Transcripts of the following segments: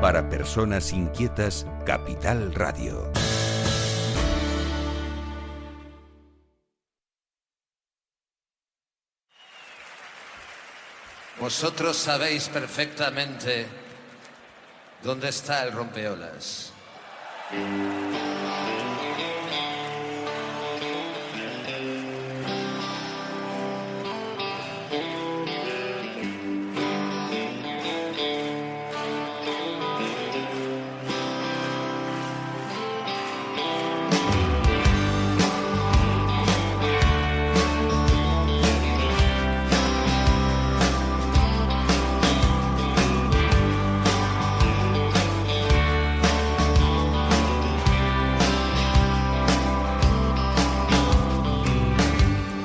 Para personas inquietas, Capital Radio. Vosotros sabéis perfectamente dónde está el rompeolas.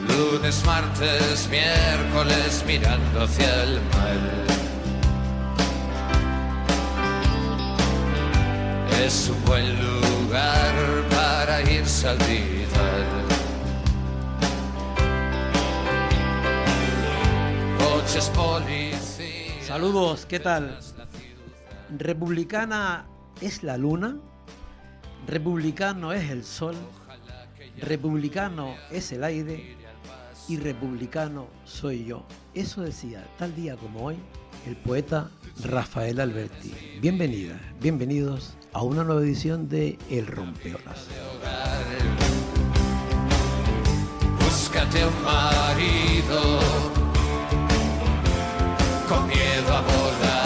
Lunes, martes, miércoles, mirando hacia el mar. Es un buen lugar para irse a olvidar. Coches, policías. Saludos, ¿qué tal? Republicana es la luna, republicano es el sol, republicano es el aire y republicano soy yo. Eso decía, tal día como hoy, el poeta Rafael Alberti. Bienvenidas, bienvenidos a una nueva edición de El Rompeolas. Búscate un marido con miedo a volar.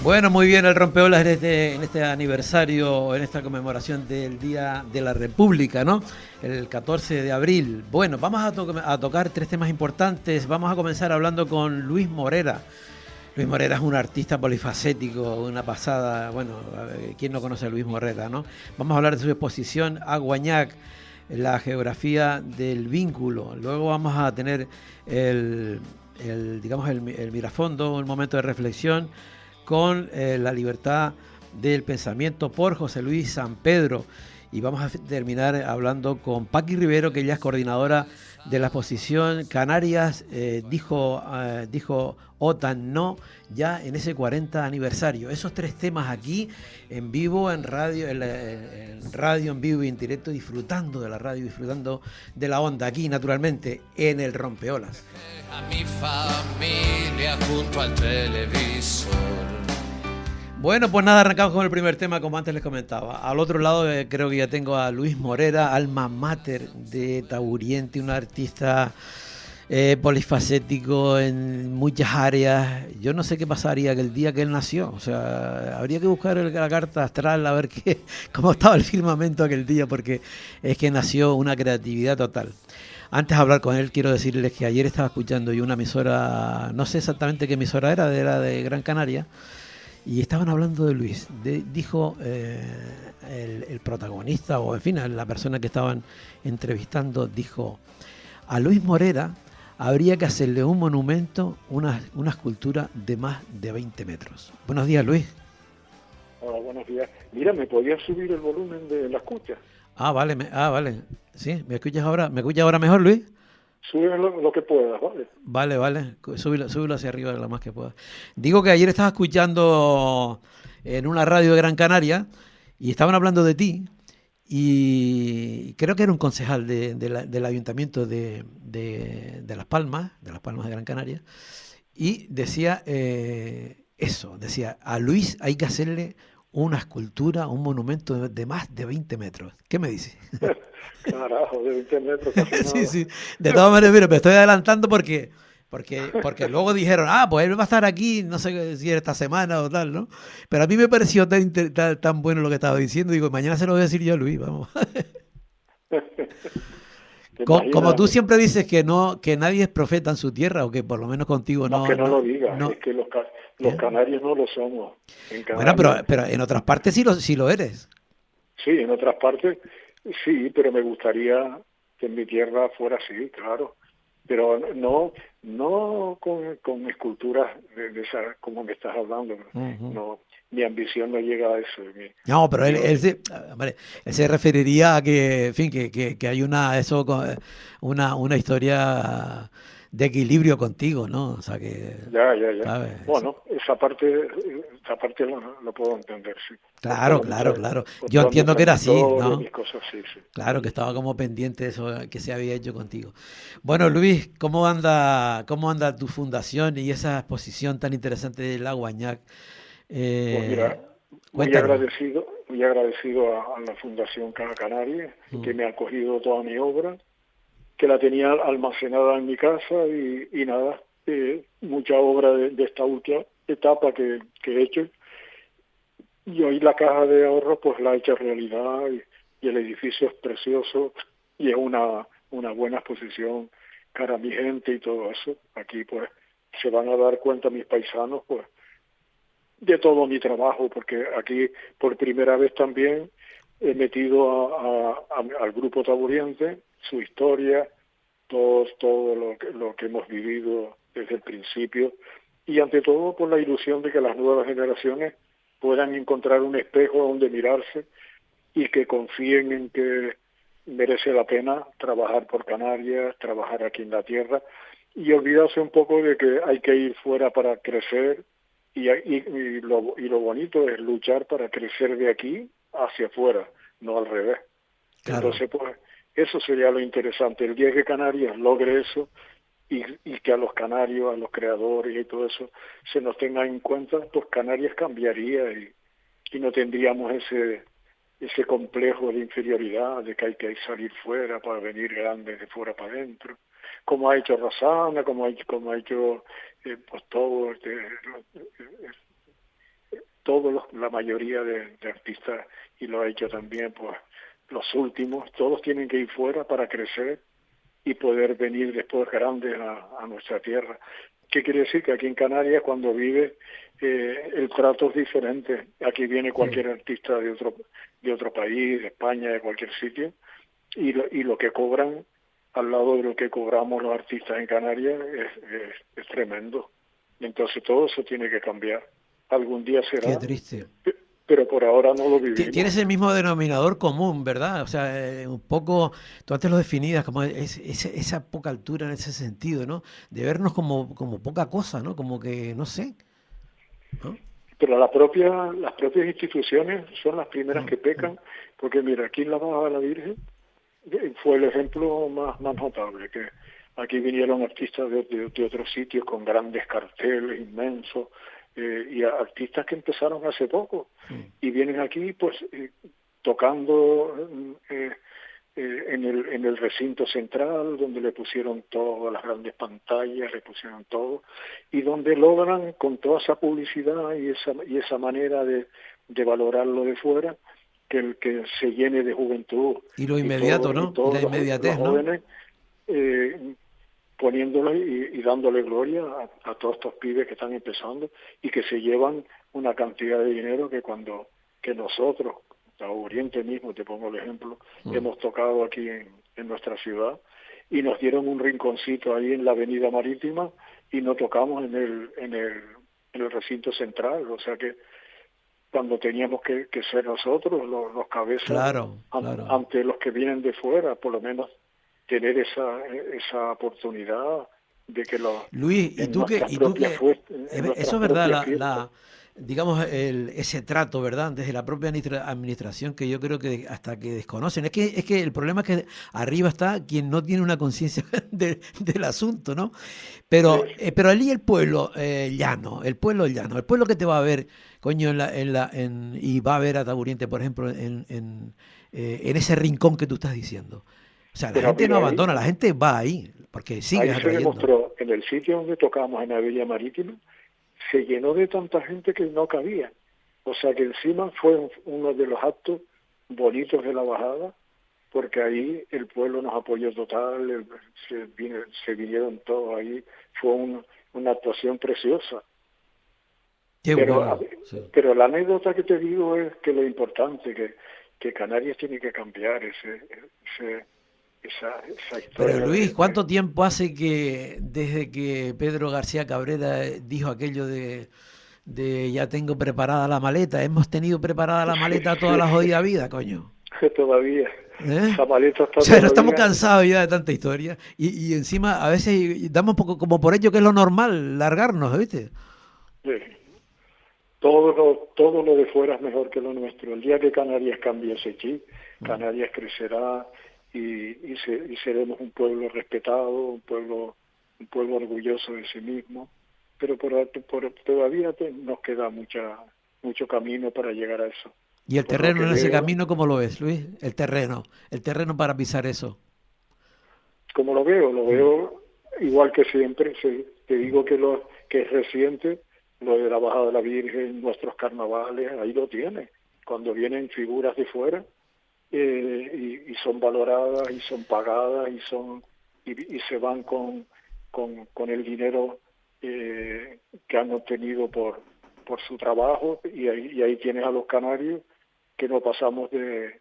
Bueno, muy bien, el Rompeolas en este aniversario, en esta conmemoración del Día de la República, ¿no? El 14 de abril. Bueno, vamos a tocar tres temas importantes. Vamos a comenzar hablando con Luis Morera. Luis Morera es un artista polifacético, una pasada. Bueno, ¿quién no conoce a Luis Morera, no? Vamos a hablar de su exposición Aguañac, la geografía del vínculo. Luego vamos a tener el mirafondo, un momento de reflexión con la libertad del pensamiento por José Luis San Pedro, y vamos a terminar hablando con Paqui Rivero, que ella es coordinadora de la exposición Canarias dijo OTAN no, ya en ese 40 aniversario. Esos tres temas aquí en vivo, en radio, en vivo y en directo, disfrutando de la radio, disfrutando de la onda, aquí naturalmente en el Rompeolas. A mi familia junto al televisor. Bueno, pues nada, arrancamos con el primer tema, como antes les comentaba. Al otro lado creo que ya tengo a Luis Morera, alma mater de Taburiente, un artista polifacético en muchas áreas. Yo no sé qué pasaría que el día que él nació, o sea, habría que buscar la carta astral a ver cómo estaba el firmamento aquel día, porque es que nació una creatividad total. Antes de hablar con él, quiero decirles que ayer estaba escuchando yo una emisora, no sé exactamente qué emisora era de Gran Canaria, y estaban hablando de Luis. Dijo el protagonista, o en fin, la persona que estaban entrevistando, dijo: a Luis Morera habría que hacerle un monumento, una escultura de más de 20 metros. Buenos días, Luis. Hola, buenos días. Mira, ¿me podías subir el volumen de la escucha? Vale. Sí, ¿me escuchas ahora? ¿Me escuchas ahora mejor, Luis? Sube lo que puedas, ¿vale? Vale. Súbelo hacia arriba lo más que puedas. Digo que ayer estaba escuchando en una radio de Gran Canaria y estaban hablando de ti, y creo que era un concejal del ayuntamiento de Las Palmas, de Gran Canaria, y decía decía, a Luis hay que hacerle una escultura, un monumento de más de 20 metros. ¿Qué me dices? Carajo, de 20 metros casi nada. Sí. De todas maneras, mira, me estoy adelantando porque luego dijeron, pues él va a estar aquí, no sé si era esta semana o tal, ¿no? Pero a mí me pareció tan bueno lo que estaba diciendo. Digo, mañana se lo voy a decir yo a Luis, vamos. Como tú siempre dices que nadie es profeta en su tierra, o que por lo menos contigo no. No, que no lo digas, es que los canarios no lo somos. Bueno, pero en otras partes sí lo eres. Sí, en otras partes sí, pero me gustaría que en mi tierra fuera así, claro. Pero no con esculturas de esa, como me estás hablando. Uh-huh. No, mi ambición no llega a eso. No, pero él se referiría a que, en fin, que hay una historia de equilibrio contigo, ¿no? O sea que... Ya. ¿sabes? Bueno, esa parte lo puedo entender, sí. Claro. Yo entiendo que era así, ¿no? Mis cosas, sí. Claro, que estaba como pendiente de eso que se había hecho contigo. Bueno, Luis, ¿cómo anda tu fundación y esa exposición tan interesante de La Guañac? Pues mira, Cuéntanos. muy agradecido a la Fundación Caja Canaria, que me ha acogido toda mi obra, que la tenía almacenada en mi casa y nada, mucha obra de esta última etapa que he hecho. Y hoy la caja de ahorros pues la he hecho realidad y el edificio es precioso y es una buena exposición cara a mi gente y todo eso. Aquí pues se van a dar cuenta mis paisanos pues de todo mi trabajo, porque aquí por primera vez también he metido al grupo Taburiente, su historia, todo lo que hemos vivido desde el principio y ante todo por la ilusión de que las nuevas generaciones puedan encontrar un espejo donde mirarse y que confíen en que merece la pena trabajar por Canarias, trabajar aquí en la tierra y olvidarse un poco de que hay que ir fuera para crecer y lo bonito es luchar para crecer de aquí hacia afuera, no al revés. Claro. Entonces, pues, eso sería lo interesante. El día que Canarias logre eso y que a los canarios, a los creadores y todo eso se nos tenga en cuenta, pues Canarias cambiaría y no tendríamos ese complejo de inferioridad de que hay que salir fuera para venir grandes de fuera para adentro, como ha hecho Rosana, como ha hecho pues la mayoría de artistas, y lo ha hecho también pues los últimos. Todos tienen que ir fuera para crecer y poder venir después grandes a nuestra tierra. ¿Qué quiere decir? Que aquí en Canarias, cuando vive, el trato es diferente. Aquí viene cualquier artista de otro país, de España, de cualquier sitio, y lo que cobran al lado de lo que cobramos los artistas en Canarias es tremendo. Entonces todo eso tiene que cambiar. Algún día será. Qué triste. Pero por ahora no lo vivimos. Tienes el mismo denominador común, ¿verdad? O sea, un poco, tú antes lo definías como esa poca altura en ese sentido, ¿no? De vernos como poca cosa, ¿no? Como que, no sé, ¿no? Pero las propias instituciones son las primeras que pecan, porque mira, aquí en la Baja de la Virgen fue el ejemplo más notable, que aquí vinieron artistas de otros sitios con grandes carteles inmensos, y artistas que empezaron hace poco y vienen aquí pues tocando en el recinto central, donde le pusieron todas las grandes pantallas, le pusieron todo, y donde logran con toda esa publicidad y esa manera de valorarlo de fuera que se llene de juventud y lo inmediato, ¿no? Y la inmediatez, los jóvenes, poniéndole y dándole gloria a todos estos pibes que están empezando y que se llevan una cantidad de dinero que nosotros, a Oriente mismo, te pongo el ejemplo, hemos tocado aquí en nuestra ciudad y nos dieron un rinconcito ahí en la Avenida Marítima y no tocamos en el recinto central, o sea que cuando teníamos que ser nosotros los cabezas, claro. ante los que vienen de fuera, por lo menos tener esa oportunidad de que Luis, eso es verdad, digamos ese trato, ¿verdad? Desde la propia administración, que yo creo que hasta que desconocen, es que el problema es que arriba está quien no tiene una conciencia del asunto, ¿no? Pero allí el pueblo llano, el pueblo que te va a ver, coño, y va a ver a Taburiente, por ejemplo, en ese rincón que tú estás diciendo. O sea, la gente no abandona, la gente va ahí, porque sigue atrayendo. Se demostró, en el sitio donde tocamos, en la Villa Marítima, se llenó de tanta gente que no cabía. O sea que encima fue uno de los actos bonitos de la bajada, porque ahí el pueblo nos apoyó total, se vinieron todos ahí, fue una actuación preciosa. Pero la anécdota que te digo es que lo importante, que Canarias tiene que cambiar esa historia. Pero Luis, ¿cuánto tiempo hace desde que Pedro García Cabrera dijo aquello de ya tengo preparada la maleta? Hemos tenido preparada la maleta toda la jodida vida, coño. Todavía. esa maleta está O sea, todo estamos el día. cansados ya de tanta historia y encima a veces damos poco como por ello que es lo normal, largarnos, ¿viste? Sí. Todo lo de fuera es mejor que lo nuestro. El día que Canarias cambie ese chip, Canarias crecerá y seremos un pueblo respetado, un pueblo orgulloso de sí mismo. Pero todavía nos queda mucho camino para llegar a eso. Y el Por lo terreno que en ese veo, camino, ¿cómo lo ves, Luis? El terreno para pisar eso. como lo veo igual que siempre. Te digo que es reciente lo de la bajada de la Virgen, nuestros carnavales, ahí lo tiene. Cuando vienen figuras de fuera y son valoradas y son pagadas y se van con el dinero que han obtenido por su trabajo, y ahí tienes a los canarios que no pasamos de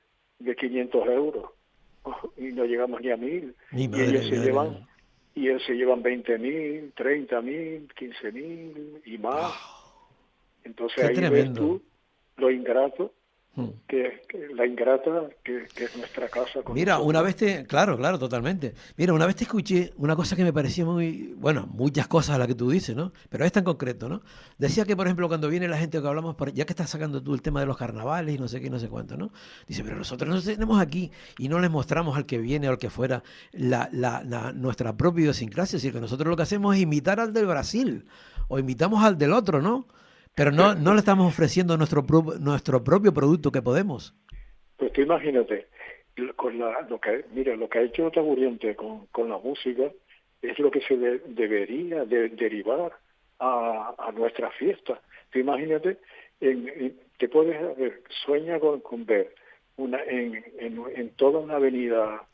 500 euros y no llegamos ni a 1.000, Mi y ellos madre, se madre. llevan 20.000, 30.000, 15.000 y más. Entonces Qué ahí ves tremendo. tú lo ingrato Hmm. la ingrata que es nuestra casa con Mira, una nosotros. vez claro, totalmente. Mira, una vez te escuché una cosa que me parecía muy, bueno, muchas cosas a las que tú dices, ¿no? Pero esta en concreto, ¿no? Decía que, por ejemplo, cuando viene la gente que hablamos, ya que estás sacando tú el tema de los carnavales y no sé qué, no sé cuánto, ¿no? Dice, pero nosotros nos tenemos aquí y no les mostramos al que viene o al que fuera nuestra propia idiosincrasia, es decir, que nosotros lo que hacemos es imitar al del Brasil o imitamos al del otro, ¿no? Pero no le estamos ofreciendo nuestro propio producto que podemos. Pues tú imagínate, lo que ha hecho Taburiente con la música es lo que se debería derivar a nuestra fiesta. Tú imagínate, te puedes ver, sueña con ver en toda una avenida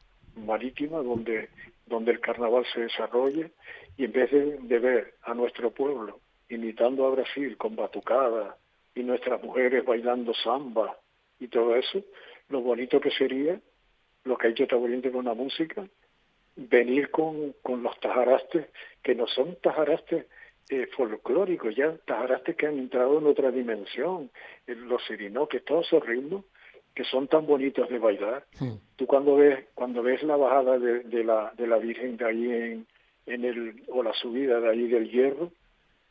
marítima donde el carnaval se desarrolle, y en vez de ver a nuestro pueblo imitando a Brasil con batucada y nuestras mujeres bailando samba y todo eso, lo bonito que sería lo que ha hecho Taburiente con la música, venir con los tajarastes, que no son tajarastes folclóricos, ya tajarastes que han entrado en otra dimensión, los sirinoques, todos esos ritmos que son tan bonitos de bailar. Tú cuando ves la bajada de la Virgen de ahí o la subida de ahí del Hierro,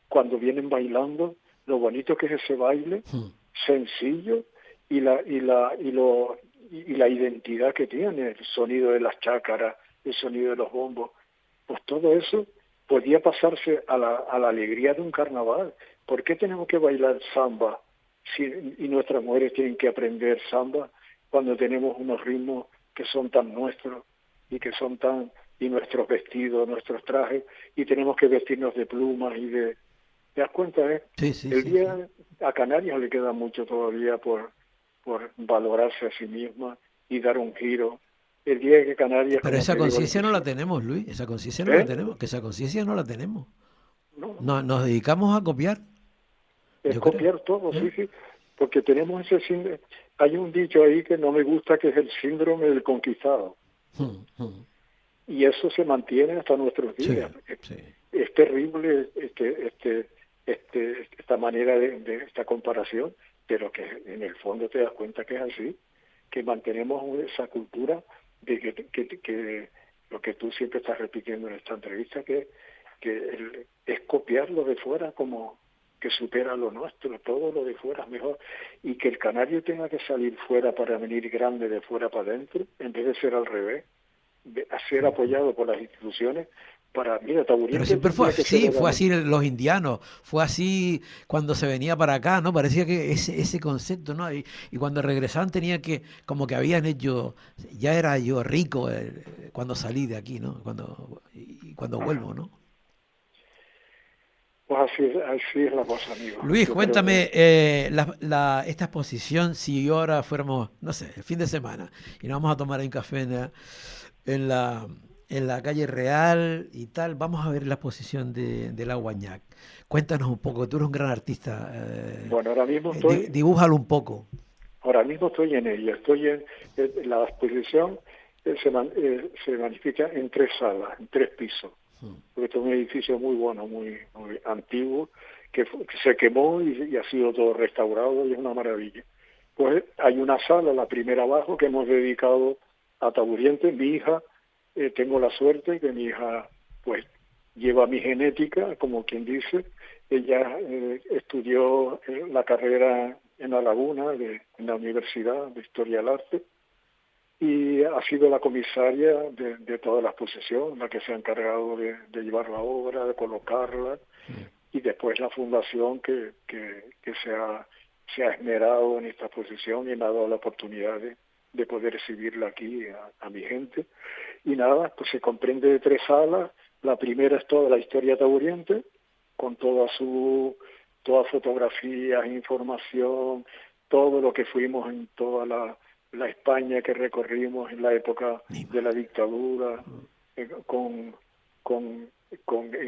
cuando vienen bailando, lo bonito que es ese baile, sencillo, y la identidad que tiene, el sonido de las chácaras, el sonido de los bombos, pues todo eso podía pasarse a la alegría de un carnaval. ¿Por qué tenemos que bailar samba y nuestras mujeres tienen que aprender samba cuando tenemos unos ritmos que son tan nuestros y nuestros vestidos, nuestros trajes, y tenemos que vestirnos de plumas ¿te das cuenta? Sí, A Canarias le queda mucho todavía por valorarse a sí misma y dar un giro. El día que Canarias, Pero como esa te digo, conciencia no la tenemos, Luis. Esa conciencia no la ¿eh? tenemos. Que esa conciencia no la tenemos. No, Nos dedicamos a copiar, es yo creo. copiar todo, sí, porque tenemos ese síndrome. Hay un dicho ahí que no me gusta, que es el síndrome del conquistado. Y eso se mantiene hasta nuestros días. Sí. Es terrible esta manera de esta comparación, pero que en el fondo te das cuenta que es así, que mantenemos esa cultura de que lo que tú siempre estás repitiendo en esta entrevista, que es copiar lo de fuera como que supera lo nuestro, todo lo de fuera es mejor, y que el canario tenga que salir fuera para venir grande de fuera para adentro, en vez de ser al revés, de ser apoyado por las instituciones. Mira, Taburiente, Pero siempre fue así, fue así los indianos, fue así cuando se venía para acá, ¿no? Parecía que ese concepto, ¿no? Y cuando regresaban tenía que, como que habían hecho, ya era yo rico cuando salí de aquí, ¿no? Cuando vuelvo, ¿no? Pues así es la cosa, amigo. Luis, Yo cuéntame esta exposición, si ahora fuéramos, no sé, el fin de semana, y nos vamos a tomar un café en la calle Real y tal, vamos a ver la exposición de la Guañac. Cuéntanos un poco, tú eres un gran artista. Bueno, ahora mismo dibújalo un poco. Ahora mismo estoy en ella. La exposición se manifiesta en 3 salas, en 3 pisos. Porque es un edificio muy bueno, muy antiguo, que se quemó y ha sido todo restaurado y es una maravilla. Pues hay una sala, la primera abajo, que hemos dedicado a Taburiente. Mi hija, tengo la suerte que mi hija pues lleva mi genética, como quien dice. Ella estudió la carrera en La Laguna, en la Universidad de Historia del Arte, y ha sido la comisaria de toda la exposición, la que se ha encargado de llevar la obra, de colocarla, y después la fundación que se ha esmerado en esta exposición y me ha dado la oportunidad de poder exhibirla aquí a mi gente. Y nada, pues se comprende de 3 salas. La primera es toda la historia taburiente, con todas fotografías, información, todo lo que fuimos en toda la España que recorrimos en la época de la dictadura, en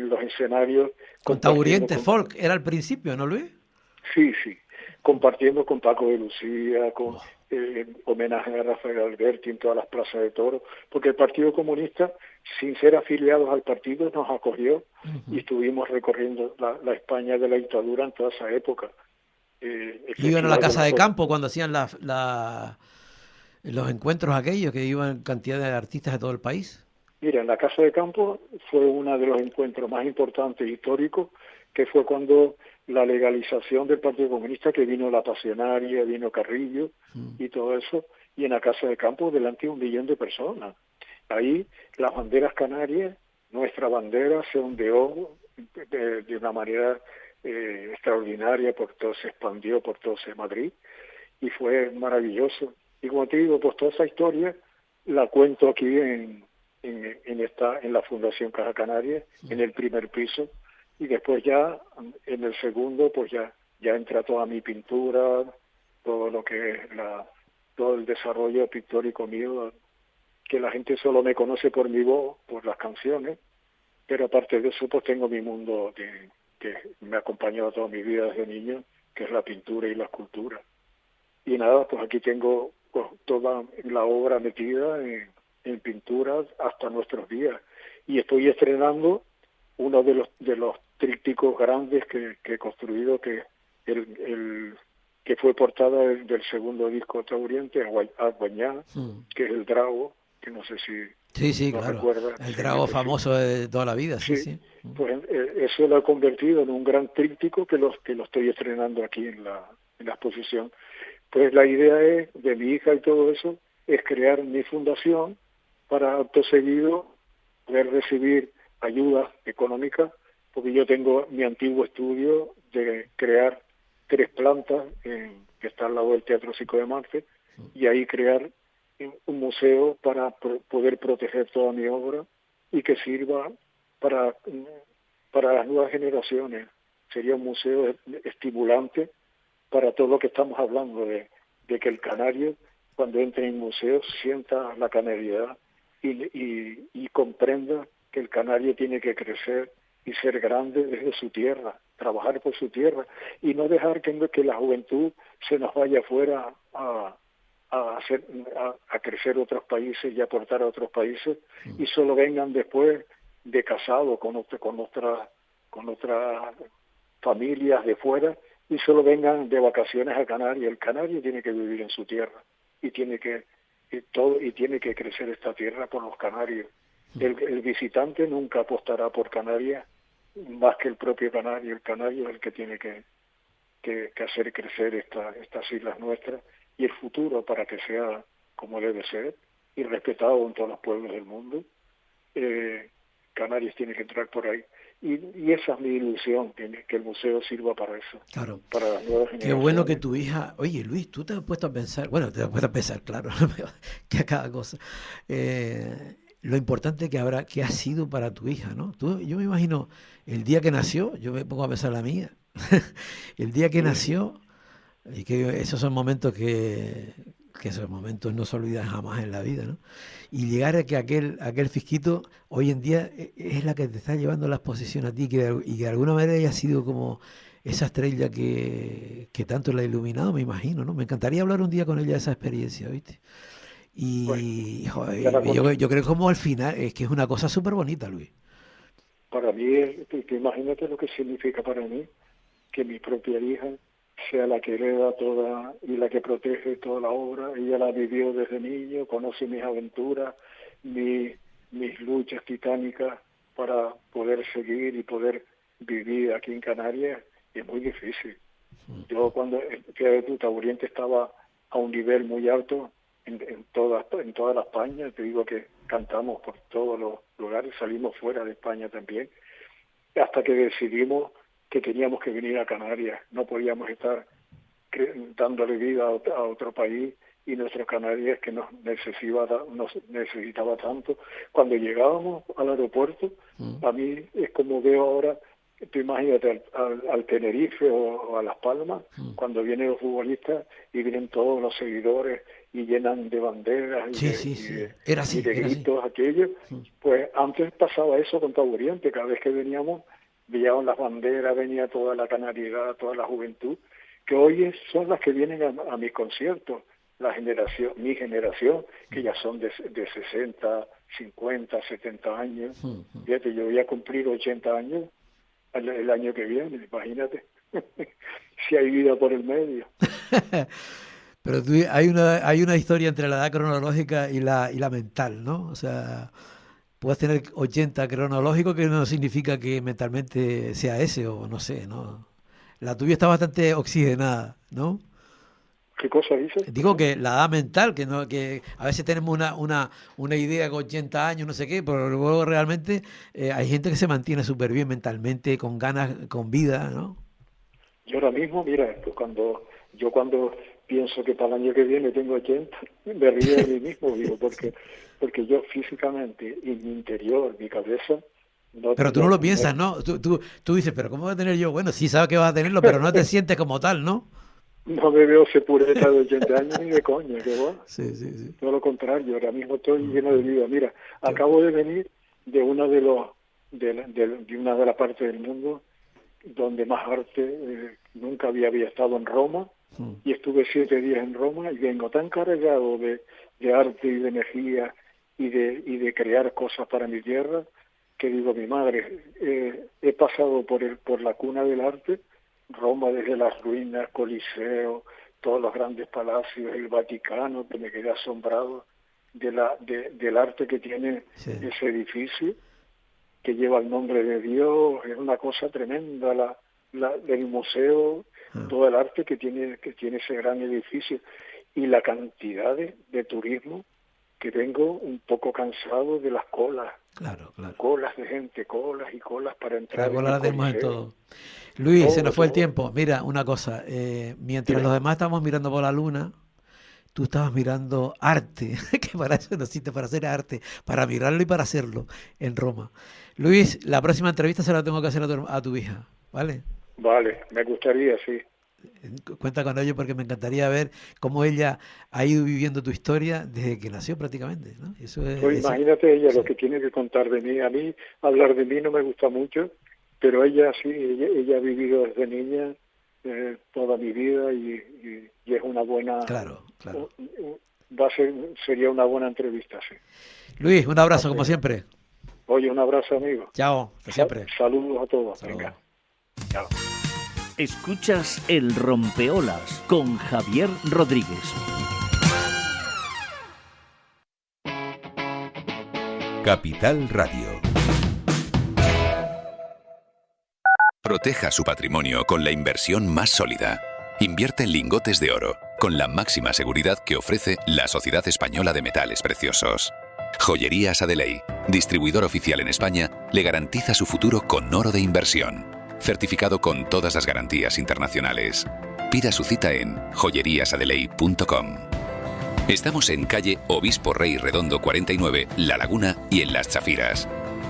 los escenarios. Con Taburiente Folk, era al principio, ¿no, Luis? Sí, compartiendo con Paco de Lucía, con homenaje a Rafael Alberti en todas las plazas de toros, porque el Partido Comunista, sin ser afiliados al partido, nos acogió y estuvimos recorriendo la España de la dictadura en toda esa época. Iban a la Casa de Campo cuando hacían los encuentros aquellos, que iban cantidad de artistas de todo el país. Mira, en la Casa de Campo fue uno de los encuentros más importantes históricos, que fue cuando la legalización del Partido Comunista, que vino la Pasionaria, vino Carrillo y todo eso, y en la Casa de Campo delante de 1 millón de personas. Ahí las banderas canarias, nuestra bandera se ondeó de una manera extraordinaria, se expandió por todo Madrid y fue maravilloso. Y como te digo, pues toda esa historia la cuento aquí en la Fundación Caja Canaria, en el primer piso, y después ya en el segundo pues ya entra toda mi pintura, todo lo que es todo el desarrollo pictórico mío, que la gente solo me conoce por mi voz, por las canciones, pero aparte de eso pues tengo mi mundo que me ha acompañado toda mi vida desde niño, que es la pintura y la escultura. Y nada, pues aquí tengo pues toda la obra metida en pinturas hasta nuestros días, y estoy estrenando uno de los trípticos grandes que he construido, que que fue portada del segundo disco Taburiente, Aguañá, que es el Drago, que no sé si sí, lo claro, recuerdas. el Drago famoso de toda la vida, sí. Pues eso lo he convertido en un gran tríptico que lo estoy estrenando aquí en la exposición. Pues la idea de mi hija y todo eso es crear mi fundación para acto seguido poder recibir ayuda económica, porque yo tengo mi antiguo estudio de crear 3 plantas que está al lado del Teatro Circo de Marte, y ahí crear un museo para poder proteger toda mi obra y que sirva para las nuevas generaciones. Sería un museo estimulante para todo lo que estamos hablando, de que el canario, cuando entre en museos, sienta la canariedad y comprenda que el canario tiene que crecer y ser grande desde su tierra, trabajar por su tierra, y no dejar que la juventud se nos vaya afuera a crecer otros países y aportar a otros países, y solo vengan después de casado con otras familias de fuera, y solo vengan de vacaciones a Canarias. El canario tiene que vivir en su tierra y tiene que crecer esta tierra por los canarios. El visitante nunca apostará por Canarias más que el propio canario. El canario es el que tiene que hacer crecer estas islas nuestras y el futuro, para que sea como debe ser y respetado en todos los pueblos del mundo. Canarias tiene que entrar por ahí. Y esa es mi ilusión, que el museo sirva para eso, claro, para las nuevas generaciones. Qué bueno que tu hija... Oye, Luis, tú te has puesto a pensar... Bueno, te has puesto a pensar, claro, que a cada cosa. Lo importante que ha sido para tu hija, ¿no? Yo me imagino, el día que nació, yo me pongo a pensar la mía, el día que nació, y que esos son momentos que esos momentos no se olvidan jamás en la vida, ¿no? Y llegar a que aquel fisquito hoy en día es la que te está llevando la exposición a ti, y que de alguna manera haya sido como esa estrella que tanto la ha iluminado, me imagino, ¿no? Me encantaría hablar un día con ella de esa experiencia, ¿viste? Y joder, yo creo que como al final es que es una cosa súper bonita, Luis. Para mí, imagínate lo que significa para mí que mi propia hija sea la que hereda toda y la que protege toda la obra. Ella la vivió desde niño, conoce mis aventuras, mis luchas titánicas para poder seguir y poder vivir aquí en Canarias. Es muy difícil. Yo cuando fíjate tú, Taburiente estaba a un nivel muy alto en toda la España. Te digo que cantamos por todos los lugares, salimos fuera de España también, hasta que decidimos que teníamos que venir a Canarias. No podíamos estar dándole vida a otro país, y nuestros Canarias que nos necesitaba tanto. Cuando llegábamos al aeropuerto, a mí es como veo ahora, tú imagínate al Tenerife o a Las Palmas, cuando vienen los futbolistas y vienen todos los seguidores y llenan de banderas y de gritos aquello. Pues antes pasaba eso con Taburiente. Cada vez que veníamos, veíamos las banderas, venía toda la canariedad, toda la juventud, que hoy son las que vienen a mis conciertos. Mi generación, que ya son de 60, 50, 70 años. Fíjate, yo voy a cumplir 80 años el año que viene, imagínate. Si hay vida por el medio. Pero hay una historia entre la edad cronológica y la mental, ¿no? O sea, puedes tener 80 cronológico, que no significa que mentalmente sea ese, o no sé, ¿no? La tuya está bastante oxigenada, ¿no? ¿Qué cosa dices? Digo que la edad mental, que a veces tenemos una idea con 80 años, no sé qué, pero luego realmente hay gente que se mantiene súper bien mentalmente, con ganas, con vida, ¿no? Yo ahora mismo, mira, pues cuando pienso que para el año que viene tengo 80, me río de mí mismo, digo, porque yo físicamente, en mi interior, mi cabeza... Pero tú no lo piensas, ¿no? Tú dices, pero ¿cómo voy a tener yo? Bueno, sí sabes que vas a tenerlo, pero no te sientes como tal, ¿no? No me veo sepureta de 80 años ni de coña, que va. Sí. Todo lo contrario, ahora mismo estoy lleno de vida. Mira, acabo de venir de una de las partes del mundo donde más arte, nunca había estado en Roma, y estuve 7 días en Roma, y vengo tan cargado de arte y de energía y de crear cosas para mi tierra, que digo, mi madre, he pasado por la cuna del arte, Roma, desde las ruinas, Coliseo, todos los grandes palacios, el Vaticano, que me quedé asombrado del arte que tiene ese edificio, que lleva el nombre de Dios. Es una cosa tremenda del museo, todo el arte que tiene ese gran edificio, y la cantidad de turismo, que vengo un poco cansado de las colas. Claro. Colas de gente, colas y colas para entrar. La cola la tenemos en todo. Luis, se nos fue el tiempo. Mira, una cosa, mientras los demás estamos mirando por la luna, tú estabas mirando arte, que para eso necesitas, para hacer arte, para mirarlo y para hacerlo en Roma. Luis, la próxima entrevista se la tengo que hacer a tu hija, ¿vale? Vale, me gustaría, sí. Cuenta con ello, porque me encantaría ver cómo ella ha ido viviendo tu historia desde que nació prácticamente, ¿no? Pues imagínate ella lo que tiene que contar de mí. A mí hablar de mí no me gusta mucho, pero ella sí, ella ha vivido desde niña toda mi vida, y es una buena... Claro. Sería una buena entrevista, sí. Luis, un abrazo, como siempre. Oye, un abrazo, amigo. Chao, hasta siempre. Saludos a todos. Saludos. Venga. Chao. Escuchas El Rompeolas con Javier Rodríguez. Capital Radio. Proteja su patrimonio con la inversión más sólida. Invierte en lingotes de oro, con la máxima seguridad que ofrece la Sociedad Española de Metales Preciosos. Joyerías Adeley, distribuidor oficial en España, le garantiza su futuro con oro de inversión, certificado con todas las garantías internacionales. Pida su cita en joyeríasadeley.com. Estamos en calle Obispo Rey Redondo 49, La Laguna y en Las Chafiras.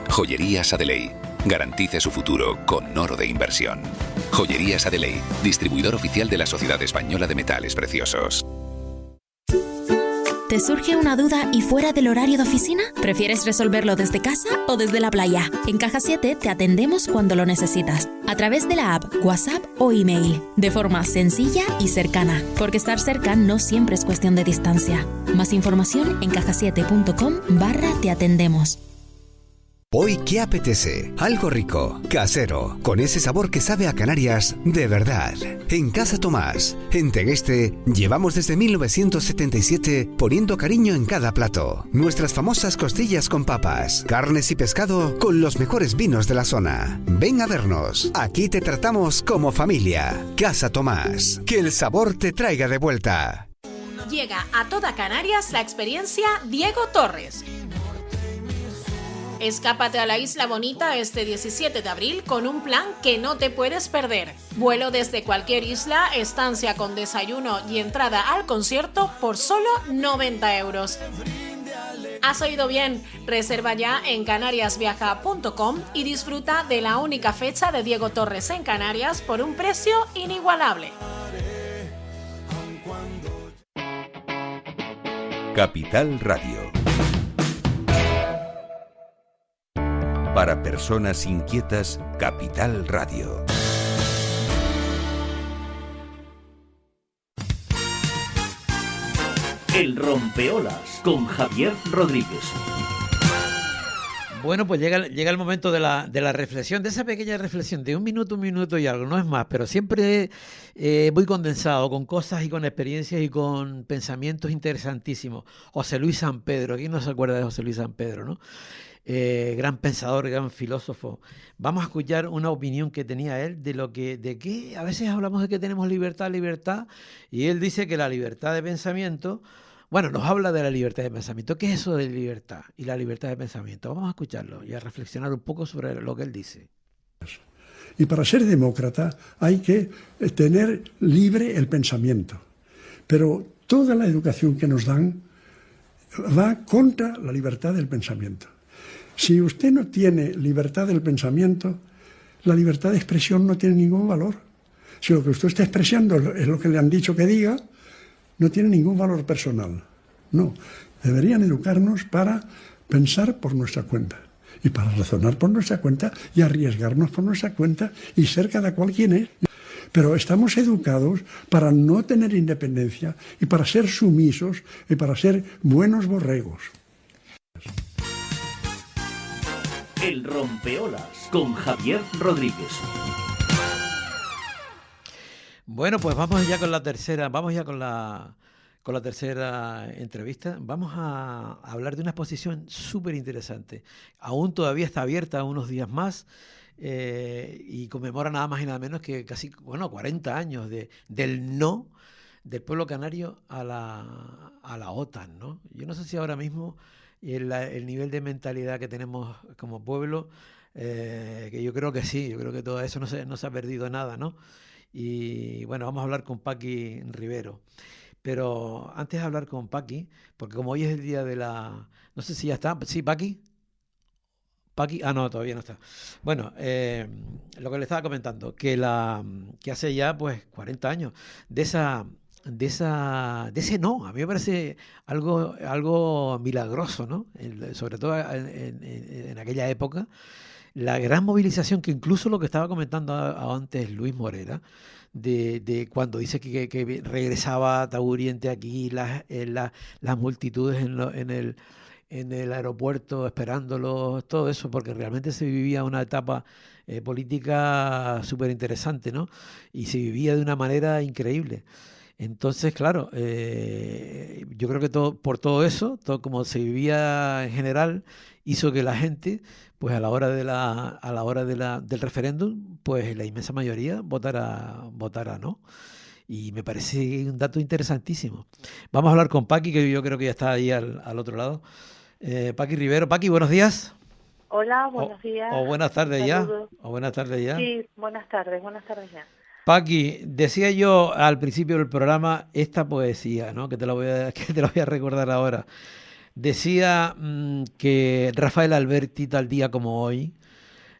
Joyerías Adeley. Garantice su futuro con oro de inversión. Joyerías Adeley, distribuidor oficial de la Sociedad Española de Metales Preciosos. ¿Te surge una duda y fuera del horario de oficina? ¿Prefieres resolverlo desde casa o desde la playa? En Caja 7 te atendemos cuando lo necesitas, a través de la app, WhatsApp o email, de forma sencilla y cercana, porque estar cerca no siempre es cuestión de distancia. Más información en cajasiete.com/te atendemos. Hoy, ¿qué apetece? Algo rico, casero, con ese sabor que sabe a Canarias de verdad. En Casa Tomás, en Tegueste, llevamos desde 1977 poniendo cariño en cada plato. Nuestras famosas costillas con papas, carnes y pescado con los mejores vinos de la zona. Ven a vernos, aquí te tratamos como familia. Casa Tomás, que el sabor te traiga de vuelta. Llega a toda Canarias la experiencia Diego Torres. Escápate a la Isla Bonita este 17 de abril con un plan que no te puedes perder. Vuelo desde cualquier isla, estancia con desayuno y entrada al concierto por solo 90 euros. Has oído bien, reserva ya en canariasviaja.com y disfruta de la única fecha de Diego Torres en Canarias por un precio inigualable. Capital Radio. Para personas inquietas, Capital Radio. El Rompeolas con Javier Rodríguez. Bueno, pues llega el momento de la reflexión, de esa pequeña reflexión de un minuto y algo, no es más, pero siempre muy condensado, con cosas y con experiencias y con pensamientos interesantísimos. José Luis San Pedro, ¿quién no se acuerda de José Luis San Pedro, no? Gran pensador, gran filósofo. Vamos a escuchar una opinión que tenía él de que a veces hablamos de que tenemos libertad, y él dice que la libertad de pensamiento, bueno, nos habla de la libertad de pensamiento. ¿Qué es eso de libertad y la libertad de pensamiento? Vamos a escucharlo y a reflexionar un poco sobre lo que él dice. Y para ser demócrata hay que tener libre el pensamiento. Pero toda la educación que nos dan va contra la libertad del pensamiento. Si usted no tiene libertad del pensamiento, la libertad de expresión no tiene ningún valor. Si lo que usted está expresando es lo que le han dicho que diga, no tiene ningún valor personal. No, deberían educarnos para pensar por nuestra cuenta y para razonar por nuestra cuenta y arriesgarnos por nuestra cuenta y ser cada cual quien es. Pero estamos educados para no tener independencia y para ser sumisos y para ser buenos borregos. El Rompeolas con Javier Rodríguez. Bueno, pues vamos ya con la tercera entrevista. Vamos a hablar de una exposición súper interesante. Aún todavía está abierta unos días más y conmemora nada más y nada menos que casi 40 años del no del pueblo canario a la OTAN, ¿no? Yo no sé si ahora mismo el nivel de mentalidad que tenemos como pueblo, que yo creo que sí, yo creo que todo eso no se ha perdido nada, ¿no? Y bueno, vamos a hablar con Paqui Rivero. Pero antes de hablar con Paqui, porque como hoy es el día de la... No sé si ya está. ¿Sí, Paqui? ¿Paqui? Ah, no, todavía no está. Bueno, lo que le estaba comentando, que hace ya pues 40 años de ese no, a mí me parece algo milagroso, ¿no? Sobre todo en aquella época, la gran movilización que incluso lo que estaba comentando antes Luis Morera, de cuando dice que regresaba Taburiente aquí, las multitudes en el aeropuerto esperándolo, todo eso, porque realmente se vivía una etapa política súper interesante, ¿no? Y se vivía de una manera increíble. Entonces, claro, yo creo que por todo eso, todo como se vivía en general, hizo que la gente, pues a la hora del referéndum, pues la inmensa mayoría votara no. Y me parece un dato interesantísimo. Vamos a hablar con Paqui, que yo creo que ya está ahí al otro lado. Paqui Rivero. Paqui, buenos días. Hola, buenos días. O buenas tardes ya. Sí, buenas tardes ya. Paqui, decía yo al principio del programa esta poesía, ¿no? que te la voy a recordar ahora. Decía que Rafael Alberti, tal día como hoy,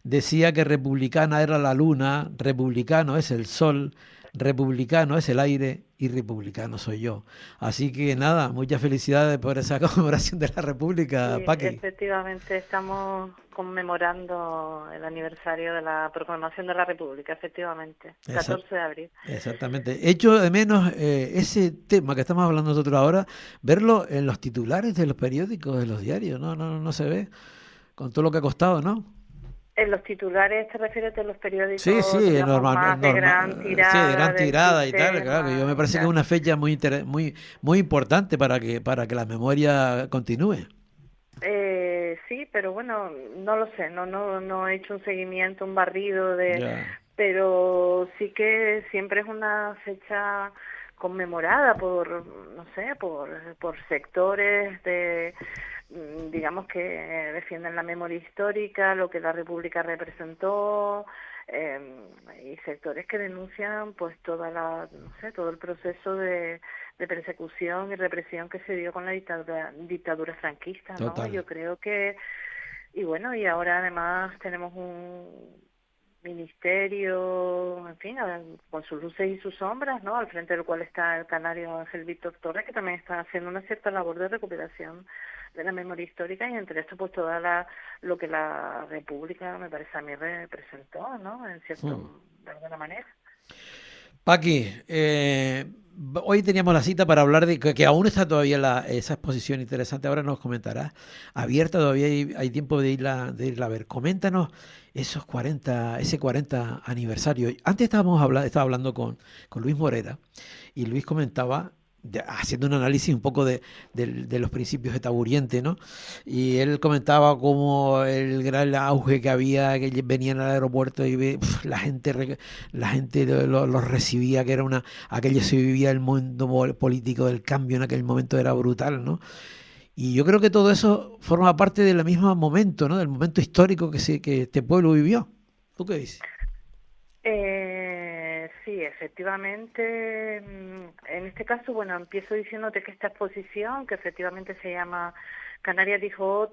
decía que republicana era la luna, republicano es el sol, republicano es el aire y republicano soy yo. Así que nada, muchas felicidades por esa conmemoración de la República, sí, Paqui. Efectivamente, estamos conmemorando el aniversario de la proclamación de la República, efectivamente, 14 de abril. Exactamente. Echo de menos ese tema que estamos hablando nosotros ahora, verlo en los titulares de los periódicos, de los diarios, no se ve. con todo lo que ha costado, ¿no? En los titulares te refieres de los periódicos, Sí, digamos, más de gran tirada, sí, de gran del tirada y tal, sistema, claro. Yo me parece que es una fecha muy importante para que la memoria continúe. Sí, pero bueno, no lo sé, no he hecho un seguimiento, un barrido Ya. pero sí que siempre es una fecha conmemorada por, no sé, por sectores digamos que defienden la memoria histórica, lo que la República representó, y sectores que denuncian pues todo el proceso de persecución y represión que se dio con la dictadura franquista, ¿no? Total. Yo creo que, y bueno, y ahora además tenemos un ministerio, en fin, con sus luces y sus sombras, ¿no? Al frente del cual está el canario Ángel Víctor Torres, que también está haciendo una cierta labor de recuperación de la memoria histórica, y entre esto pues lo que la República, me parece a mí, representó, ¿no? De alguna manera. Paqui, hoy teníamos la cita para hablar de que aún está todavía esa exposición interesante, ahora nos comentarás, abierta, todavía hay tiempo de irla a ver. Coméntanos ese 40 aniversario. Antes estaba hablando con Luis Morera, y Luis comentaba, haciendo un análisis un poco de los principios de Taburiente, ¿no? Y él comentaba cómo el gran auge que había, que venían al aeropuerto y la gente los recibía, que era aquello se vivía el mundo político del cambio en aquel momento, era brutal, ¿no? Y yo creo que todo eso forma parte del mismo momento, ¿no? Del momento histórico que este pueblo vivió. ¿Tú qué dices? Sí, efectivamente. En este caso, bueno, empiezo diciéndote que esta exposición, que efectivamente se llama Canarias dijo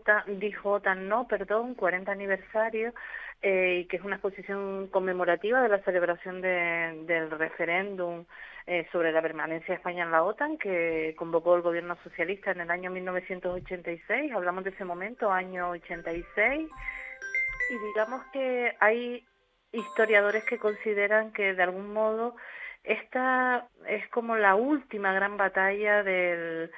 OTAN no, 40 aniversario, y que es una exposición conmemorativa de la celebración del referéndum sobre la permanencia de España en la OTAN, que convocó el gobierno socialista en el año 1986. Hablamos de ese momento, año 86, y digamos que hay historiadores que consideran que de algún modo esta es como la última gran batalla del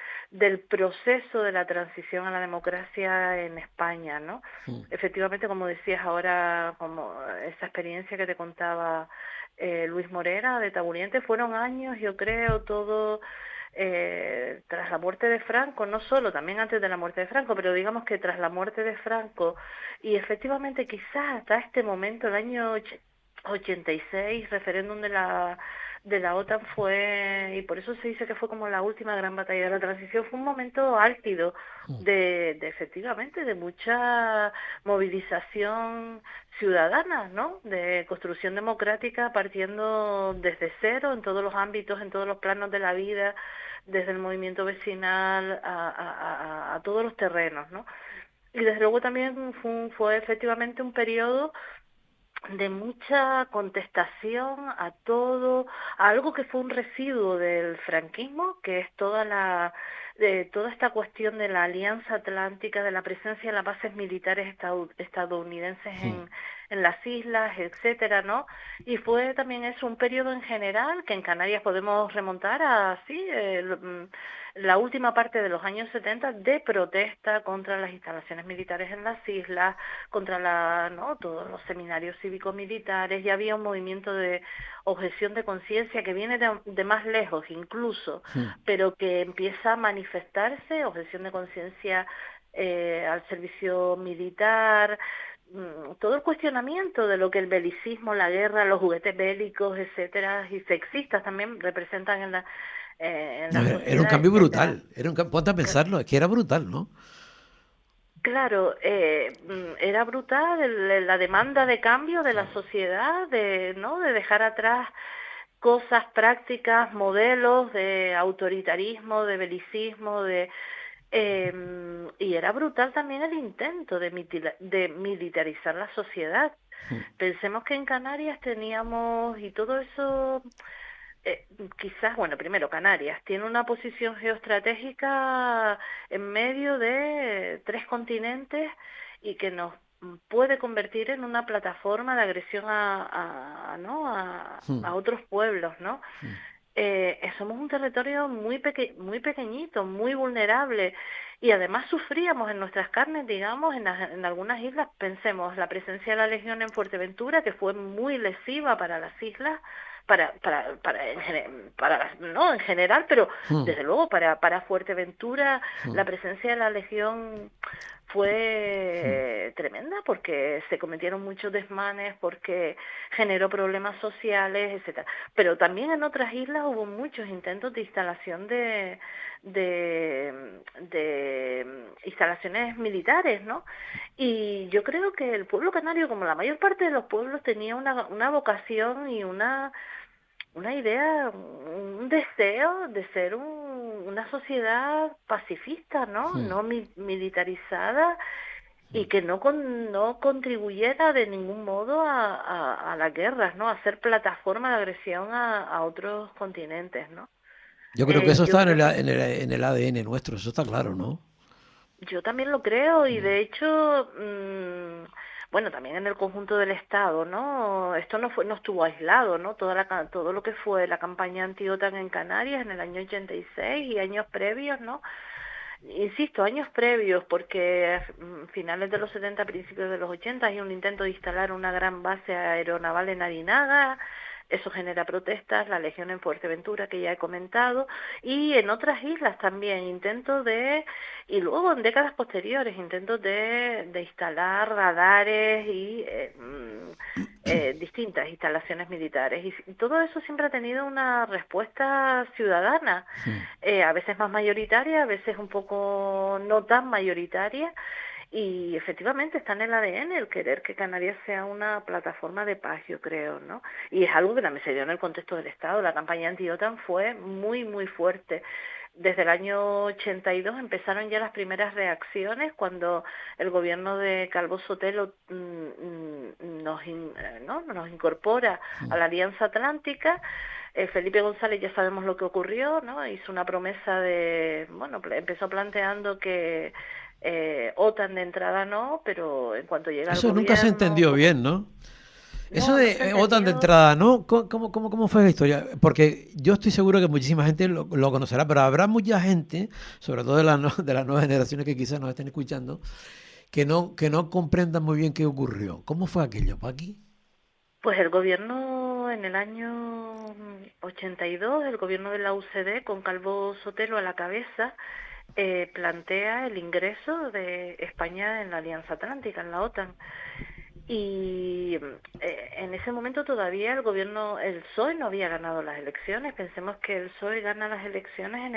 proceso de la transición a la democracia en España, ¿no? Efectivamente, como decías ahora, como esa experiencia que te contaba Luis Morera de Taburiente, fueron años, yo creo, todo tras la muerte de Franco, no solo, también antes de la muerte de Franco, pero digamos que tras la muerte de Franco, y efectivamente quizás hasta este momento, el año 86, referéndum de la OTAN fue, y por eso se dice que fue como la última gran batalla de la transición, fue un momento álgido de efectivamente, de mucha movilización ciudadana, ¿no? De construcción democrática partiendo desde cero en todos los ámbitos, en todos los planos de la vida, desde el movimiento vecinal a todos los terrenos, ¿no? Y desde luego también fue efectivamente un periodo de mucha contestación a algo que fue un residuo del franquismo, que es toda esta cuestión de la Alianza Atlántica, de la presencia de las bases militares estadounidenses en las islas, etcétera, ¿no? Y fue también eso un periodo en general que en Canarias podemos remontar a la última parte de los años 70 de protesta contra las instalaciones militares en las islas, contra todos los seminarios cívicos militares. Ya había un movimiento de objeción de conciencia que viene de más lejos incluso, pero que empieza a manifestarse, objeción de conciencia al servicio militar, todo el cuestionamiento de lo que el belicismo, la guerra, los juguetes bélicos, etcétera, y sexistas también representan en la era un cambio brutal, ponte a pensarlo, es que era brutal, ¿no? Claro, era brutal la demanda de cambio de la sociedad, de dejar atrás cosas, prácticas, modelos de autoritarismo, de belicismo, y era brutal también el intento de militarizar la sociedad. Pensemos que en Canarias teníamos, y todo eso, quizás, bueno, primero Canarias tiene una posición geoestratégica en medio de 3 continentes y que nos puede convertir en una plataforma de agresión a otros pueblos, ¿no? somos un territorio muy pequeñito, muy vulnerable, y además sufríamos en nuestras carnes, digamos, en algunas islas. Pensemos, la presencia de la Legión en Fuerteventura, que fue muy lesiva para las islas, no en general, pero desde luego para Fuerteventura la presencia de la Legión fue tremenda, porque se cometieron muchos desmanes, porque generó problemas sociales, etcétera. Pero también en otras islas hubo muchos intentos de instalación de instalaciones militares, ¿no? Y yo creo que el pueblo canario, como la mayor parte de los pueblos, tenía una vocación y una idea, un deseo de ser una sociedad pacifista, ¿no? No militarizada, y que no contribuyera de ningún modo a las guerras, ¿no? A ser plataforma de agresión a otros continentes, ¿no? Yo creo que eso está en el ADN nuestro, eso está claro, ¿no? Yo también lo creo, y de hecho, bueno, también en el conjunto del Estado, ¿no? Esto no estuvo aislado, ¿no? Todo lo que fue la campaña anti-OTAN en Canarias en el año 86 y años previos, ¿no? Insisto, años previos, porque finales de los 70, principios de los 80 hay un intento de instalar una gran base aeronaval en Arinaga. Eso genera protestas, la Legión en Fuerteventura, que ya he comentado, y en otras islas también, y luego en décadas posteriores, intentos de instalar radares y distintas instalaciones militares. Y todo eso siempre ha tenido una respuesta ciudadana, a veces más mayoritaria, a veces un poco no tan mayoritaria. Y efectivamente está en el ADN el querer que Canarias sea una plataforma de paz, yo creo, ¿no? Y es algo que también se dio en el contexto del Estado. La campaña anti-OTAN fue muy, muy fuerte. Desde el año 82 empezaron ya las primeras reacciones, cuando el gobierno de Calvo Sotelo nos incorpora a la Alianza Atlántica. Felipe González, ya sabemos lo que ocurrió, ¿no? Hizo una promesa empezó planteando que OTAN de entrada no, pero en cuanto llega eso al gobierno... Eso nunca se entendió bien, ¿no? Eso de OTAN de entrada, ¿no? ¿Cómo fue la historia? Porque yo estoy seguro que muchísima gente lo conocerá, pero habrá mucha gente, sobre todo de las nuevas generaciones que quizás nos estén escuchando, que no comprendan muy bien qué ocurrió. ¿Cómo fue aquello, Paqui? Pues el gobierno, en el año 82, el gobierno de la UCD, con Calvo Sotelo a la cabeza, plantea el ingreso de España en la Alianza Atlántica, en la OTAN. Y en ese momento todavía el PSOE no había ganado las elecciones. Pensemos que el PSOE gana las elecciones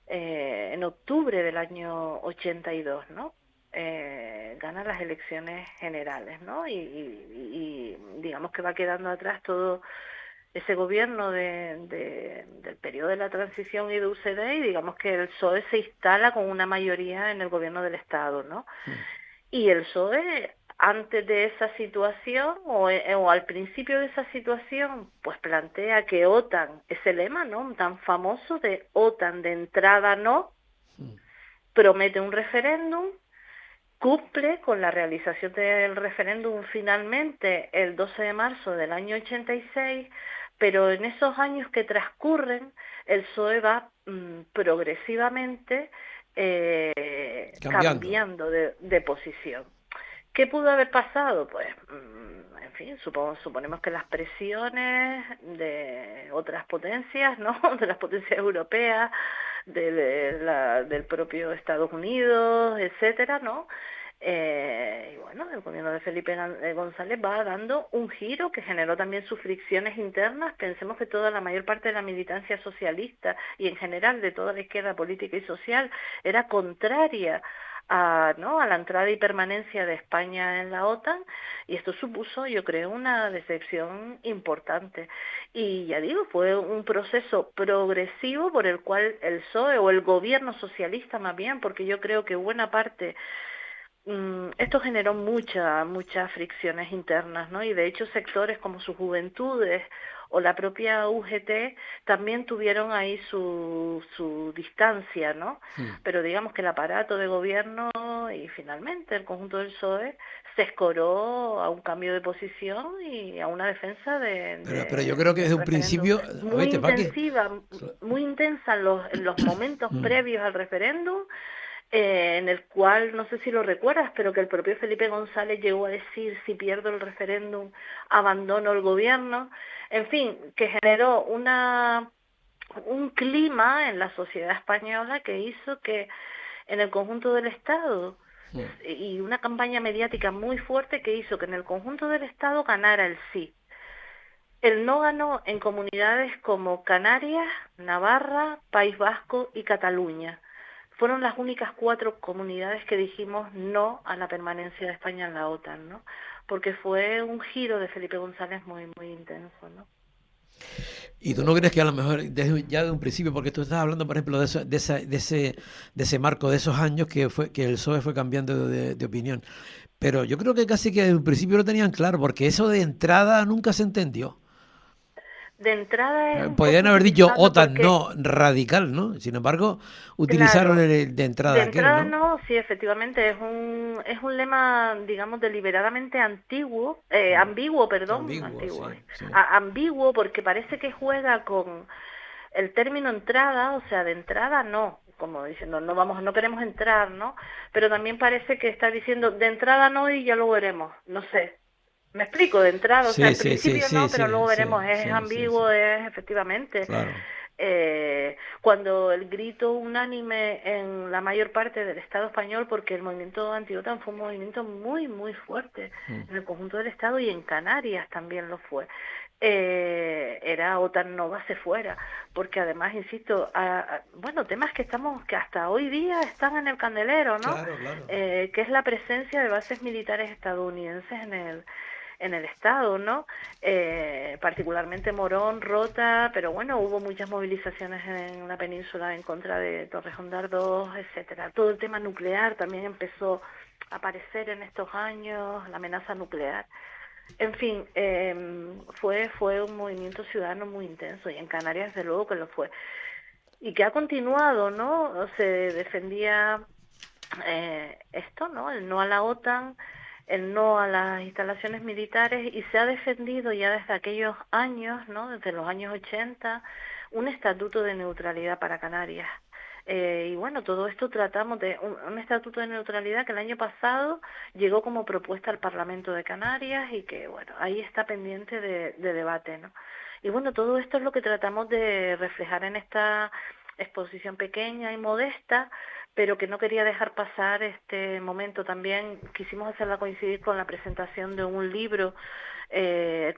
en octubre del año 82, ¿no? Gana las elecciones generales, ¿no? Y digamos que va quedando atrás todo ese gobierno del periodo de la transición y de UCD, y digamos que el PSOE se instala con una mayoría en el gobierno del Estado, ¿no? Y el PSOE, antes de esa situación, o al principio de esa situación, pues plantea que OTAN, ese lema, ¿no?, tan famoso de OTAN de entrada no, promete un referéndum, cumple con la realización del referéndum finalmente el 12 de marzo del año 86, pero en esos años que transcurren, el PSOE va progresivamente cambiando de posición. ¿Qué pudo haber pasado? Pues, en fin, suponemos que las presiones de otras potencias, ¿no?, de las potencias europeas, del propio Estados Unidos, etcétera, ¿no? Y bueno, el gobierno de Felipe González va dando un giro que generó también sus fricciones internas. Pensemos que la mayor parte de la militancia socialista y en general de toda la izquierda política y social era contraria a la entrada y permanencia de España en la OTAN, y esto supuso, yo creo, una decepción importante. Y ya digo, fue un proceso progresivo por el cual el PSOE, o el gobierno socialista más bien, porque yo creo que buena parte esto generó muchas fricciones internas, ¿no? Y de hecho sectores como sus juventudes o la propia UGT también tuvieron ahí su distancia, ¿no? Pero digamos que el aparato de gobierno y finalmente el conjunto del PSOE se escoró a un cambio de posición y a una defensa pero yo creo que desde un principio muy intensiva, muy intensa en los momentos previos al referéndum, en el cual, no sé si lo recuerdas, pero que el propio Felipe González llegó a decir: si pierdo el referéndum, abandono el gobierno. En fin, que generó un clima en la sociedad española que hizo que en el conjunto del Estado, y una campaña mediática muy fuerte que hizo que en el conjunto del Estado ganara el sí. El no ganó en comunidades como Canarias, Navarra, País Vasco y Cataluña. Fueron las únicas 4 comunidades que dijimos no a la permanencia de España en la OTAN, ¿no? Porque fue un giro de Felipe González muy intenso, ¿no? ¿Y tú no crees que a lo mejor ya de un principio, porque tú estás hablando, por ejemplo, de ese marco de esos años que el PSOE fue cambiando de opinión, pero yo creo que casi que desde un principio lo tenían claro, porque eso de entrada nunca se entendió. De entrada podrían haber dicho OTAN no radical, ¿no? Sin embargo, utilizaron claro, el de entrada. De entrada no, sí, efectivamente, es un lema, digamos, deliberadamente ambiguo, ambiguo, porque parece que juega con el término entrada, o sea, de entrada no, como diciendo no queremos entrar, ¿no? Pero también parece que está diciendo de entrada no y ya lo veremos, no sé. Me explico, de entrada, o sea, al principio no, pero luego veremos, es ambiguo, es efectivamente. Claro. Cuando el grito unánime en la mayor parte del Estado español, porque el movimiento anti-OTAN fue un movimiento muy fuerte en el conjunto del Estado y en Canarias también lo fue. Era OTAN no base fuera, porque además, insisto, temas que hasta hoy día están en el candelero, ¿no? Claro. Que es la presencia de bases militares estadounidenses en el Estado, ¿no? Particularmente Morón, Rota, pero bueno, hubo muchas movilizaciones en la península en contra de Torrejón 2, etcétera. Todo el tema nuclear también empezó a aparecer en estos años, la amenaza nuclear. En fin, fue un movimiento ciudadano muy intenso, y en Canarias desde luego que lo fue. Y que ha continuado, ¿no? Se defendía esto, ¿no? El no a la OTAN, el no a las instalaciones militares, y se ha defendido ya desde aquellos años, ¿no? Desde los años 80, un estatuto de neutralidad para Canarias. Y bueno, todo esto tratamos de un estatuto de neutralidad que el año pasado llegó como propuesta al Parlamento de Canarias y que, bueno, ahí está pendiente de debate, ¿no? Y bueno, todo esto es lo que tratamos de reflejar en esta exposición pequeña y modesta, pero que no quería dejar pasar este momento. También quisimos hacerla coincidir con la presentación de un libro,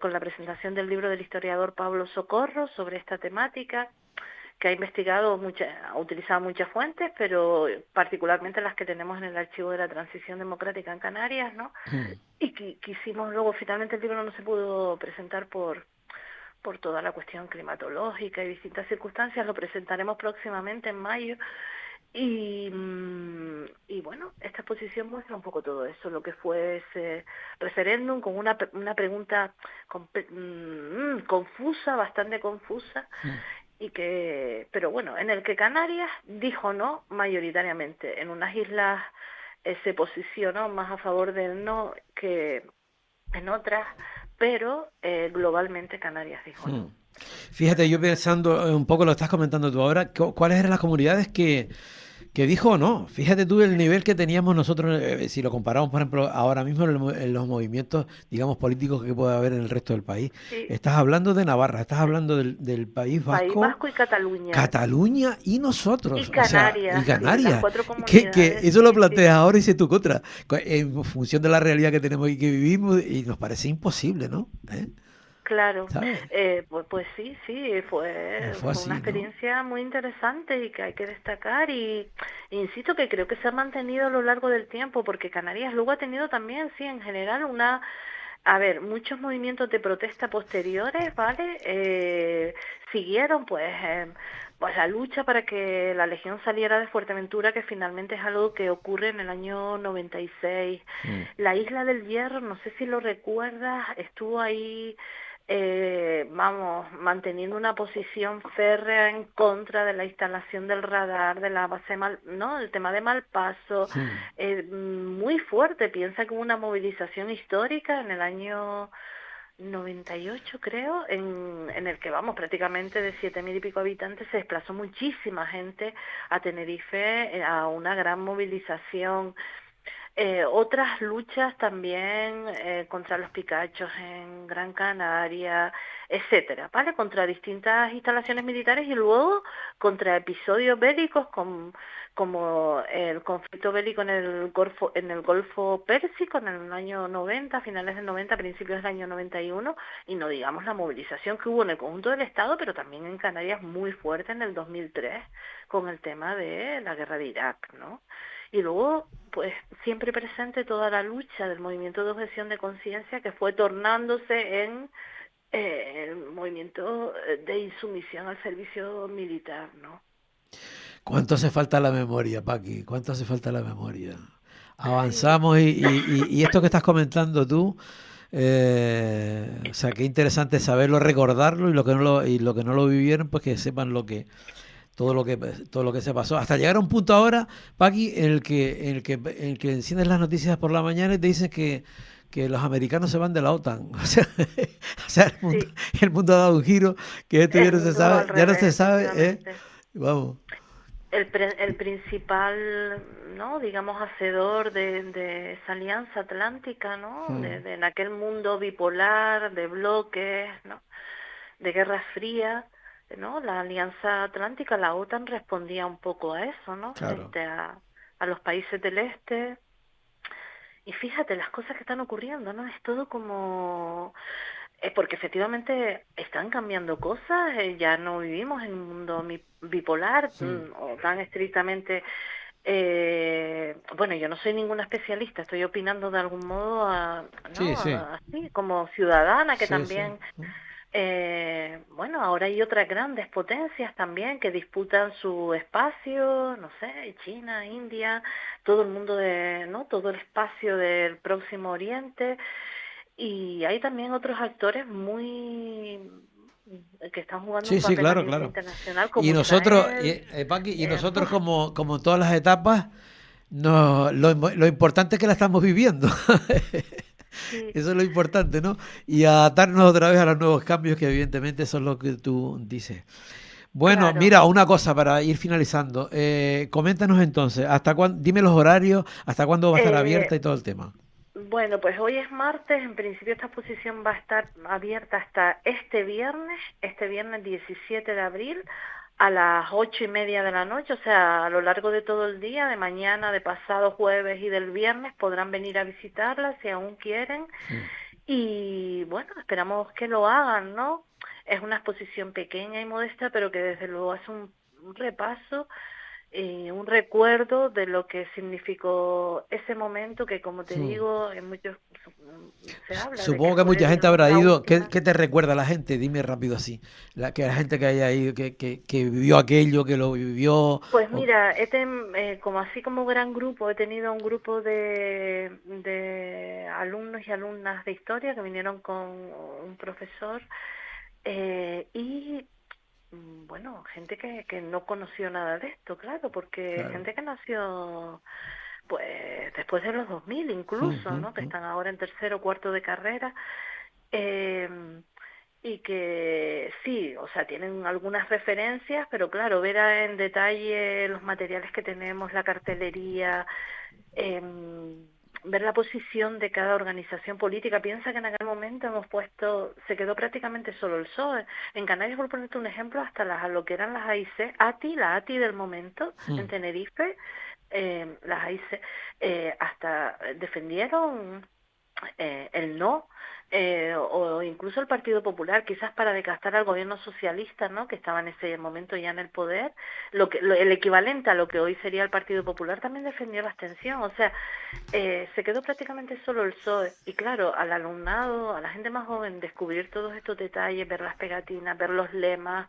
con la presentación del libro del historiador Pablo Socorro sobre esta temática, que ha investigado ha utilizado muchas fuentes, pero particularmente las que tenemos en el archivo de la transición democrática en Canarias, ¿no? Y quisimos luego, finalmente el libro no se pudo presentar por toda la cuestión climatológica y distintas circunstancias, lo presentaremos próximamente en mayo. Y bueno, esta exposición muestra un poco todo eso, lo que fue ese referéndum, con una pregunta confusa, bastante confusa, pero bueno, en el que Canarias dijo no mayoritariamente. En unas islas se posicionó más a favor del no que en otras, pero globalmente Canarias dijo no. Fíjate, yo pensando un poco, lo estás comentando tú ahora, ¿cuáles eran las comunidades que dijo no? Fíjate tú el nivel que teníamos nosotros, si lo comparamos, por ejemplo, ahora mismo en los movimientos, digamos, políticos que puede haber en el resto del país. Sí. Estás hablando de Navarra, estás hablando del País Vasco. País Vasco y Cataluña. Cataluña y nosotros. Y Canarias. Y Canarias. Las 4 comunidades. Que eso lo planteas ahora y se tu contra, en función de la realidad que tenemos y que vivimos, y nos parece imposible, ¿no? Claro, pues sí, fue una experiencia muy interesante y que hay que destacar, y insisto que creo que se ha mantenido a lo largo del tiempo, porque Canarias luego ha tenido también, sí, en general muchos movimientos de protesta posteriores, ¿vale? Siguieron, pues, pues la lucha para que la Legión saliera de Fuerteventura, que finalmente es algo que ocurre en el año 96. La Isla del Hierro, no sé si lo recuerdas, estuvo ahí, manteniendo una posición férrea en contra de la instalación del radar, de la base el tema de Malpaso, muy fuerte. Piensa que hubo una movilización histórica en el año 98, creo, en el que, prácticamente de 7.000 y pico habitantes se desplazó muchísima gente a Tenerife, a una gran movilización. Otras luchas también contra los picachos en Gran Canaria, etcétera, ¿vale? Contra distintas instalaciones militares y luego contra episodios bélicos como el conflicto bélico en el Golfo Pérsico en el año 90, finales del 90, principios del año 91, y no digamos la movilización que hubo en el conjunto del Estado, pero también en Canarias muy fuerte en el 2003 con el tema de la guerra de Irak, ¿no? Y luego, pues, siempre presente toda la lucha del movimiento de objeción de conciencia, que fue tornándose en el movimiento de insumisión al servicio militar, ¿no? ¿Cuánto hace falta la memoria, Paqui? ¿Cuánto hace falta la memoria? Avanzamos y esto que estás comentando tú, o sea, qué interesante saberlo, recordarlo, y lo que no lo vivieron, pues que sepan todo lo que se pasó, hasta llegar a un punto ahora, Paqui, en el que enciendes las noticias por la mañana y te dicen que los americanos se van de la OTAN. O sea, el mundo ha dado un giro que esto ya no se sabe, vamos. El principal, ¿no?, digamos, hacedor de esa alianza atlántica, ¿no?, de en aquel mundo bipolar, de bloques, ¿no?, de Guerra Fría, ¿no?, la Alianza Atlántica, la OTAN, respondía un poco a eso, ¿no?, claro, frente a los países del este. Y fíjate las cosas que están ocurriendo, ¿no? Es todo como... porque efectivamente están cambiando cosas, ya no vivimos en un mundo bipolar, o tan estrictamente... yo no soy ninguna especialista, estoy opinando de algún modo, así como ciudadana, que también... ahora hay otras grandes potencias también que disputan su espacio, no sé, China, India, todo el mundo todo el espacio del Próximo Oriente, y hay también otros actores que están jugando un papel claro. internacional, como y nosotros, Paqui, nosotros como en todas las etapas, lo importante es que la estamos viviendo. Sí. Eso es lo importante, ¿no? Y adaptarnos otra vez a los nuevos cambios, que evidentemente eso es lo que tú dices. Bueno, claro. Mira, una cosa para ir finalizando. Coméntanos entonces, dime los horarios, hasta cuándo va a estar abierta y todo el tema. Bueno, pues hoy es martes, en principio esta exposición va a estar abierta hasta este viernes 17 de abril, a las 8:30 de la noche, o sea, a lo largo de todo el día, de mañana, de pasado jueves y del viernes, podrán venir a visitarla si aún quieren. Y bueno, esperamos que lo hagan, ¿no? Es una exposición pequeña y modesta, pero que desde luego hace un repaso y un recuerdo de lo que significó ese momento, que, como te digo, en muchos se habla. Supongo que mucha gente habrá ido. ¿Qué te recuerda la gente? Dime rápido así. La gente que haya ido, que vivió aquello, que lo vivió. Pues mira, como gran grupo, he tenido un grupo de alumnos y alumnas de historia que vinieron con un profesor y bueno, gente que no conoció nada de esto, claro, porque gente que nació pues después de los 2000 incluso, ¿no? Que están ahora en tercero o cuarto de carrera, y que sí, o sea, tienen algunas referencias, pero claro, ver en detalle los materiales que tenemos, la cartelería, ver la posición de cada organización política. Piensa que en aquel momento se quedó prácticamente solo el PSOE. En Canarias, por ponerte un ejemplo, hasta lo que eran las AIC, la ATI del momento, en Tenerife, las AIC hasta defendieron el no, o incluso el Partido Popular, quizás para desgastar al gobierno socialista, ¿no?, que estaba en ese momento ya en el poder, el equivalente a lo que hoy sería el Partido Popular, también defendió la abstención. O sea, se quedó prácticamente solo el PSOE. Y claro, al alumnado, a la gente más joven, descubrir todos estos detalles, ver las pegatinas, ver los lemas,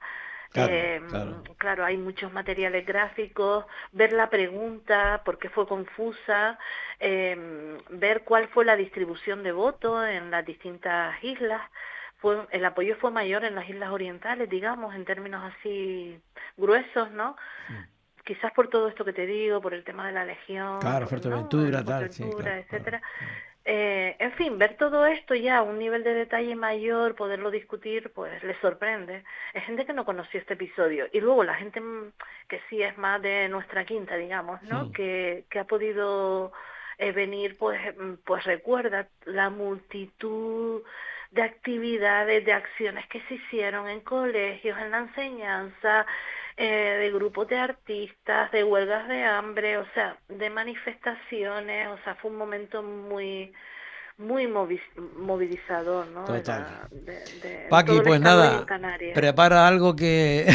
Claro, hay muchos materiales gráficos, ver la pregunta, por qué fue confusa, ver cuál fue la distribución de votos en las distintas islas. El apoyo fue mayor en las islas orientales, digamos, en términos así gruesos, ¿no? Sí. Quizás por todo esto que te digo, por el tema de la Legión, Fuerteventura, etcétera. En fin, ver todo esto ya a un nivel de detalle mayor, poderlo discutir, pues les sorprende. Hay gente que no conoció este episodio y luego la gente que sí es más de nuestra quinta, digamos, ¿no? Sí. Que ha podido venir, pues recuerda la multitud de actividades, de acciones que se hicieron en colegios, en la enseñanza, de grupos de artistas, de huelgas de hambre, o sea, de manifestaciones, o sea, fue un momento muy movilizador, ¿no? Total. Paqui, pues nada, prepara algo que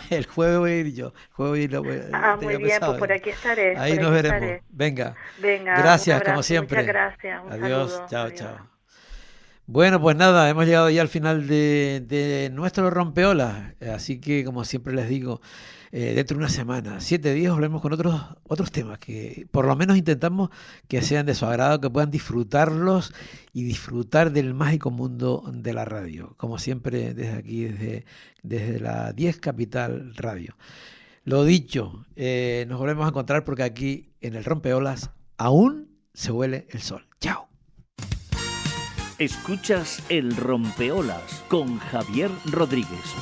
el jueves voy a ir yo. Muy bien, pues por aquí estaré. Ahí nos veremos. Venga, gracias, como siempre. Muchas gracias. Adiós, saludo. chao, Adiós. chao. Bueno, pues nada, hemos llegado ya al final de nuestro rompeolas, así que como siempre les digo, dentro de una semana, 7 días, volvemos con otros temas que por lo menos intentamos que sean de su agrado, que puedan disfrutarlos y disfrutar del mágico mundo de la radio, como siempre desde aquí, desde la 10 Capital Radio. Lo dicho, nos volvemos a encontrar porque aquí en el rompeolas aún se huele el sol. ¡Chao! Escuchas El Rompeolas con Javier Rodríguez.